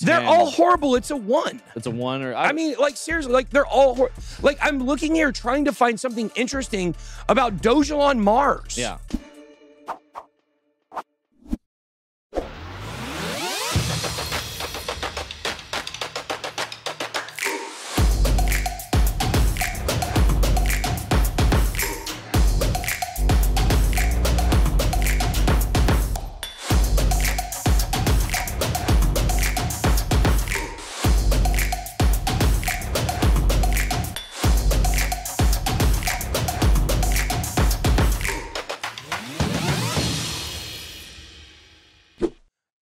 10. They're all horrible. It's a 1. It's a 1 or... I mean, like, seriously, like, they're all... Like, I'm looking here trying to find something interesting about Doge on Mars. Yeah.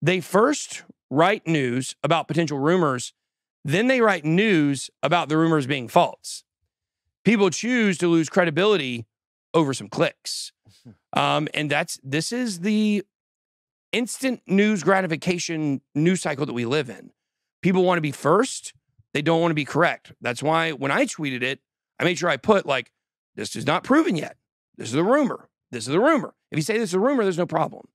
They first write news about potential rumors, then they write news about the rumors being false. People choose to lose credibility over some clicks. And this is the instant news gratification news cycle that we live in. People want to be first. They don't want to be correct. That's why when I tweeted it, I made sure I put, like, this is not proven yet. This is a rumor. This is a rumor. If you say this is a rumor, there's no problem.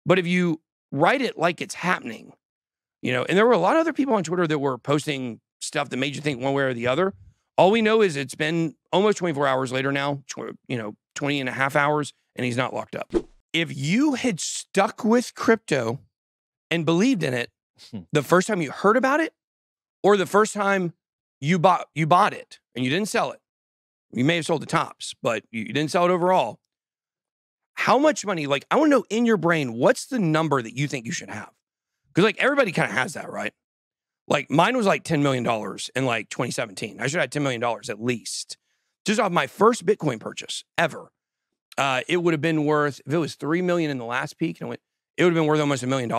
But if you write it like it's happening, you know, and there were a lot of other people on Twitter that were posting stuff that made you think one way or the other. All we know is it's been almost 24 hours later now, 20 and a half hours, and he's not locked up. If you had stuck with crypto and believed in it the first time you heard about it, or the first time you bought it and you didn't sell it, you may have sold the tops, but you didn't sell it overall. How much money, like, I want to know in your brain, what's the number that you think you should have? Because, like, everybody kind of has that, right? Like, mine was like $10 million in like 2017. I should have had $10 million at least. Just off my first Bitcoin purchase ever. It would have been worth, if it was $3 million in the last peak, it would have been worth almost $1 million.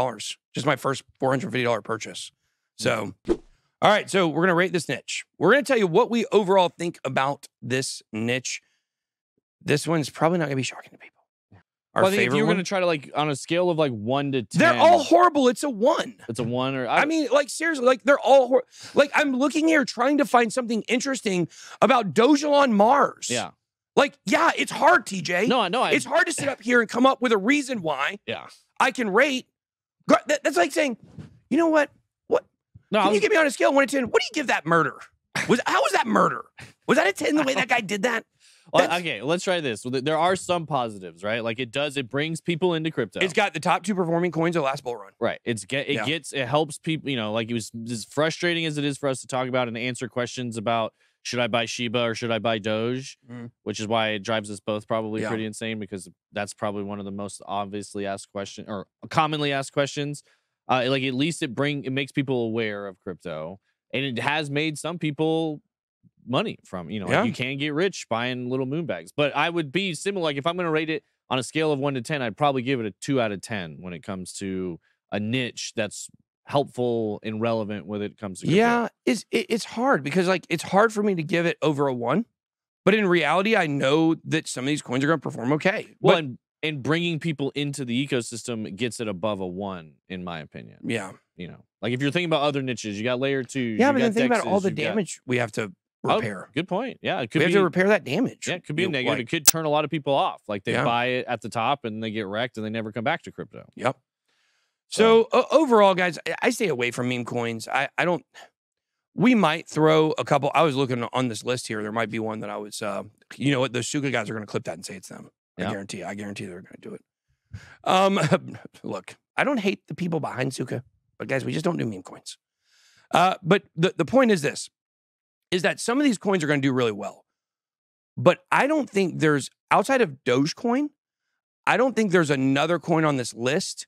Just my first $450 purchase. So, all right, so we're going to rate this niche. We're going to tell you what we overall think about this niche. This one's probably not going to be shocking to people. Well, I think if you were going to try to, like, on a scale of like 1 to 10, they're all horrible. It's a 1. It's a 1, or I mean, like, seriously, like, they're all like, I'm looking here trying to find something interesting about Doge on Mars. Yeah. Like, yeah, it's hard, TJ. No, it's hard to sit up here and come up with a reason why. Yeah. I can rate. That's like saying, you know what? No, can you give me on a scale of 1 to 10? What do you give that murder? How was that murder? Was that a 10 the way that guy did that? Well, okay, let's try this. There are some positives, right? Like, it brings people into crypto. It's got the top 2 performing coins of the last bull run. Right. It helps people, you know, like, it was as frustrating as it is for us to talk about and answer questions about, should I buy Shiba or should I buy Doge? Which is why it drives us both probably pretty insane, because that's probably one of the most obviously asked questions, or commonly asked questions. Like, at least it makes people aware of crypto, and it has made some people money from, you know, like, you can get rich buying little moon bags. But I would be similar. Like, if I'm going to rate it on a scale of 1 to 10, I'd probably give it a 2 out of 10 when it comes to a niche that's helpful and relevant when it comes to crypto. Yeah, it's hard because, like, it's hard for me to give it over a 1, but in reality, I know that some of these coins are going to perform okay. Well, and bringing people into the ecosystem gets it above a 1, in my opinion. Yeah, you know, like, if you're thinking about other niches, you got layer 2. Yeah, but then think about all the damage we have to repair. Good point. Yeah, it could we have to repair that damage. Yeah, it could be a negative. Like, it could turn a lot of people off. Like, they buy it at the top and they get wrecked and they never come back to crypto. Yep. So overall, guys, I stay away from meme coins. I don't. We might throw a couple. I was looking on this list here. There might be one that I was. You know what? The Suga guys are going to clip that and say it's them. I guarantee. I guarantee they're going to do it. Look, I don't hate the people behind Suga, but guys, we just don't do meme coins. But the point is this: is that some of these coins are going to do really well, but I don't think there's, outside of Dogecoin, I don't think there's another coin on this list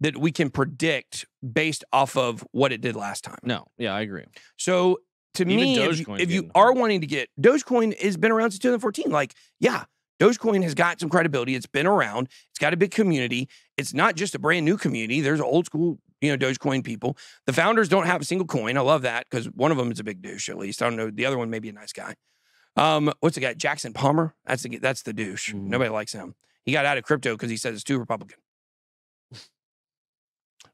that we can predict based off of what it did last time. No, yeah, I agree. So to me, if you are wanting to get, Dogecoin has been around since 2014. Like, yeah, Dogecoin has got some credibility. It's been around. It's got a big community. It's not just a brand new community. There's old school, you know, Dogecoin people. The founders don't have a single coin. I love that because one of them is a big douche, at least. I don't know. The other one may be a nice guy. What's the guy? Jackson Palmer? That's the douche. Nobody likes him. He got out of crypto because he says it's too Republican.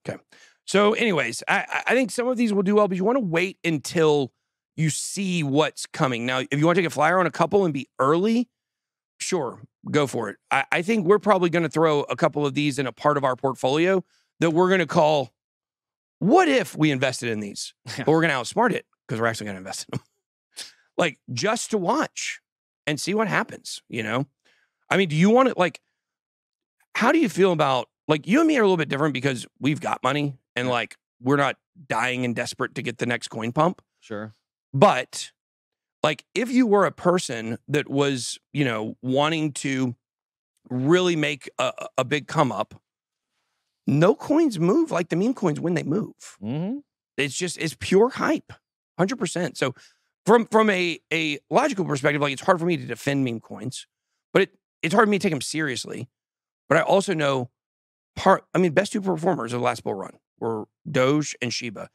Okay. So anyways, I think some of these will do well, but you want to wait until you see what's coming. Now, if you want to take a flyer on a couple and be early, sure, go for it. I think we're probably going to throw a couple of these in a part of our portfolio that we're going to call what if we invested in these? But we're going to outsmart it because we're actually going to invest in them. Like, just to watch and see what happens, you know? I mean, do you want to, like, how do you feel about, like, you and me are a little bit different because we've got money and, like, we're not dying and desperate to get the next coin pump. Sure. But, like, if you were a person that was, you know, wanting to really make a big come up, no coins move like the meme coins when they move. Mm-hmm. It's pure hype, 100%. So from a logical perspective, like, it's hard for me to defend meme coins, but it's hard for me to take them seriously. But I also know best two performers of the last bull run were Doge and Shiba.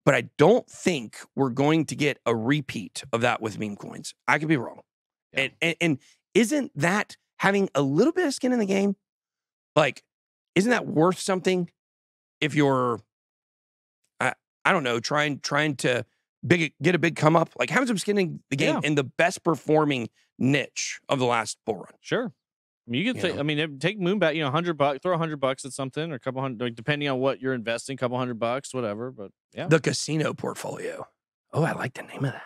But I don't think we're going to get a repeat of that with meme coins. I could be wrong. Yeah. And isn't that having a little bit of skin in the game? Like, isn't that worth something if you're, I don't know, trying to get a big come up? Like, having some skin in the game in the best performing niche of the last bull run. Sure. I mean, you could say, I mean, take Moonbat, you know, $100, throw $100 at something, or a couple hundred, like, depending on what you're investing, couple $100, whatever. But yeah, the casino portfolio. Oh, I like the name of that.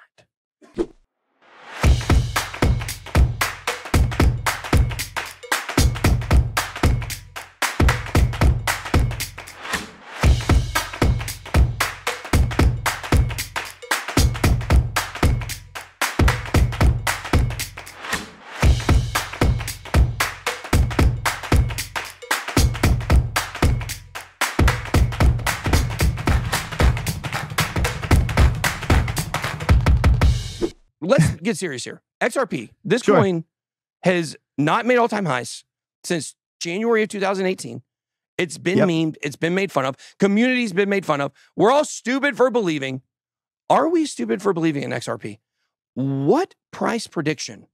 Let's get serious here. XRP, this coin has not made all-time highs since January of 2018. It's been memed. It's been made fun of. Community's been made fun of. We're all stupid for believing. Are we stupid for believing in XRP? What price prediction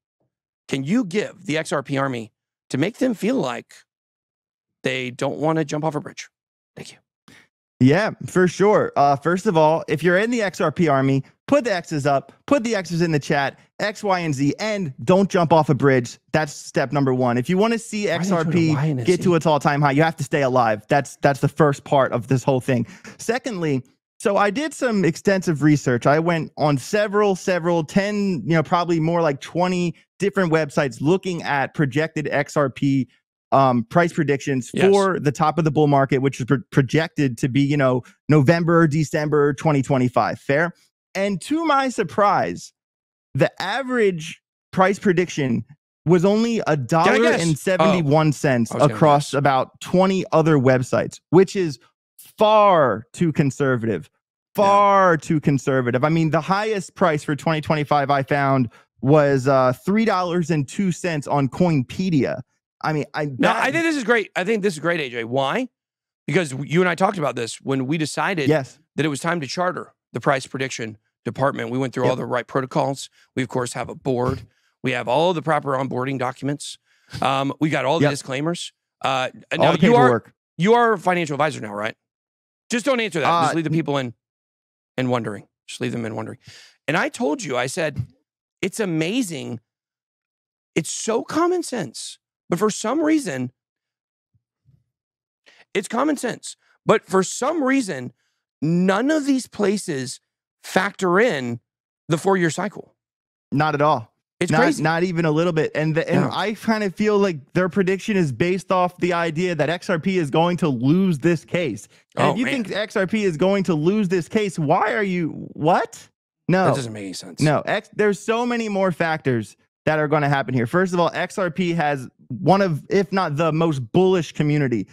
can you give the XRP army to make them feel like they don't want to jump off a bridge? Thank you. Yeah, for sure. First of all, if you're in the XRP army, put the X's up, put the X's in the chat, X, Y, and Z, and don't jump off a bridge. That's step number one. If you want to see XRP get to its all-time high, you have to stay alive. That's the first part of this whole thing. Secondly, so I did some extensive research. I went on several 10, you know, probably more like 20 different websites looking at projected XRP price predictions for the top of the bull market, which is projected to be, you know, November, December 2025. Fair. And to my surprise, the average price prediction was only $1.71 across about 20 other websites, which is far too conservative. Far too conservative. I mean, the highest price for 2025 I found was $3.02 on Coinpedia. I mean, I think this is great. I think this is great, AJ. Why? Because you and I talked about this when we decided that it was time to charter the price prediction department. We went through all the right protocols. We, of course, have a board. We have all the proper onboarding documents. We got all the disclaimers. Now the paperwork. You are a financial advisor now, right? Just don't answer that. Just leave the people in wondering. Just leave them in wondering. And I told you, I said, it's amazing. It's so common sense. But for some reason, it's common sense. But for some reason, none of these places factor in the 4-year cycle. Not at all. It's crazy. Not even a little bit. And I kind of feel like their prediction is based off the idea that XRP is going to lose this case. And if you think XRP is going to lose this case, why are you, what? No. That doesn't make any sense. No. There's so many more factors that are going to happen here. First of all, XRP has one of, if not the most bullish community.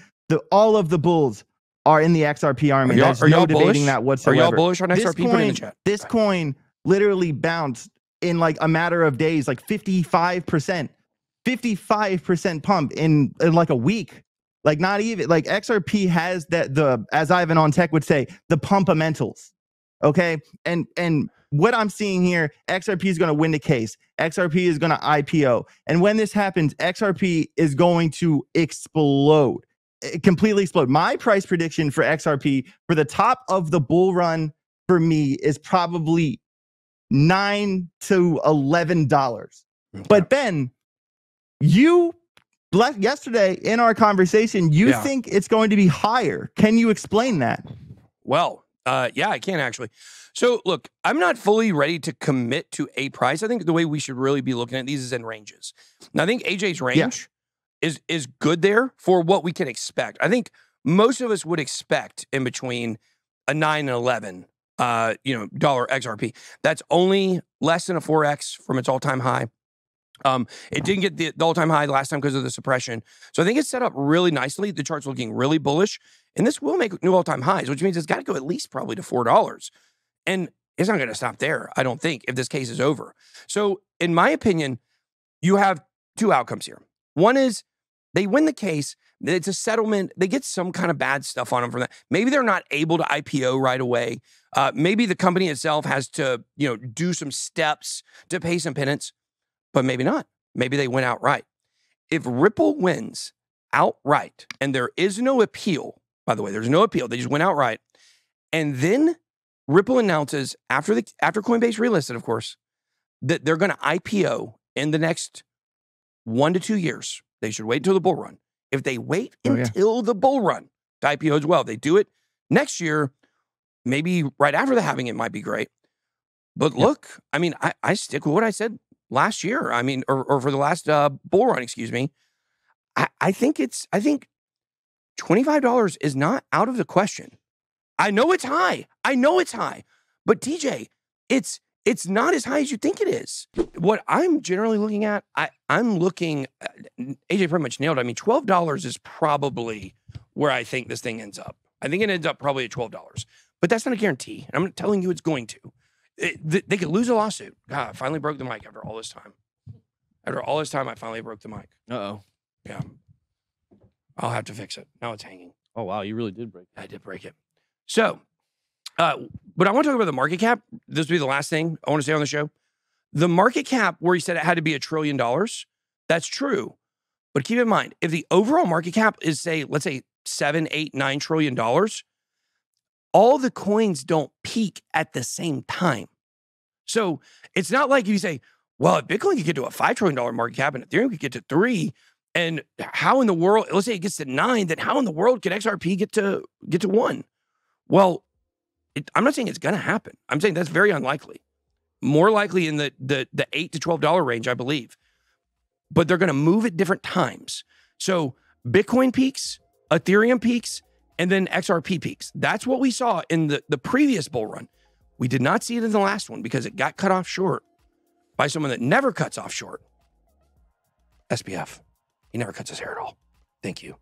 All of the bulls are in the XRP army. There's no debating that whatsoever. Are y'all bullish on XRP? Put it in the chat. This coin literally bounced in like a matter of days, like 55% pump in like a week. Like not even, like XRP has that, as Ivan on Tech would say, the pumpamentals. Okay. And what I'm seeing here, XRP is going to win the case. XRP is going to IPO. And when this happens, XRP is going to explode, completely explode. My price prediction for XRP for the top of the bull run for me is probably $9 to $11. Okay. But Ben, you yesterday in our conversation, you think it's going to be higher. Can you explain that? well. Yeah, I can actually. So look, I'm not fully ready to commit to a price. I think the way we should really be looking at these is in ranges. Now, I think AJ's range is good there for what we can expect. I think most of us would expect in between a 9 and 11, dollar XRP. That's only less than a 4x from its all-time high. It didn't get the all-time high last time because of the suppression. So I think it's set up really nicely. The chart's looking really bullish. And this will make new all-time highs, which means it's got to go at least probably to $4. And it's not going to stop there, I don't think, if this case is over. So in my opinion, you have two outcomes here. One is they win the case. It's a settlement. They get some kind of bad stuff on them from that. Maybe they're not able to IPO right away. Maybe the company itself has to, do some steps to pay some penance. But maybe not. Maybe they win outright. If Ripple wins outright, and there is no appeal, by the way, there's no appeal. They just went outright. And then Ripple announces, after Coinbase relisted, of course, that they're going to IPO in the next 1 to 2 years. They should wait until the bull run. If they wait until the bull run to IPO as well, they do it next year, maybe right after the halving, it might be great. But look, I mean, I stick with what I said last year. I mean, or for the last bull run, excuse me. I think $25 is not out of the question. I know it's high. But TJ, it's not as high as you think it is. What I'm generally looking at, I'm looking, AJ pretty much nailed it. I mean, $12 is probably where I think this thing ends up. I think it ends up probably at $12, but that's not a guarantee. And I'm not telling you it's going to. They could lose a lawsuit. God, I finally broke the mic after all this time. After all this time, I finally broke the mic. Uh-oh. Yeah. I'll have to fix it. Now it's hanging. Oh, wow. You really did break it. I did break it. So, but I want to talk about the market cap. This will be the last thing I want to say on the show. The market cap, where he said it had to be $1 trillion, that's true. But keep in mind, if the overall market cap is, say, let's say $7, $8, $9 trillion, all the coins don't peak at the same time. So it's not like you say, well, if Bitcoin could get to a $5 trillion market cap and Ethereum could get to 3, and how in the world, let's say it gets to 9, then how in the world could XRP get to 1? Well, I'm not saying it's going to happen. I'm saying that's very unlikely. More likely in the $8 to $12 range, I believe. But they're going to move at different times. So Bitcoin peaks, Ethereum peaks, and then XRP peaks. That's what we saw in the previous bull run. We did not see it in the last one because it got cut off short by someone that never cuts off short. SPF. He never cuts his hair at all. Thank you.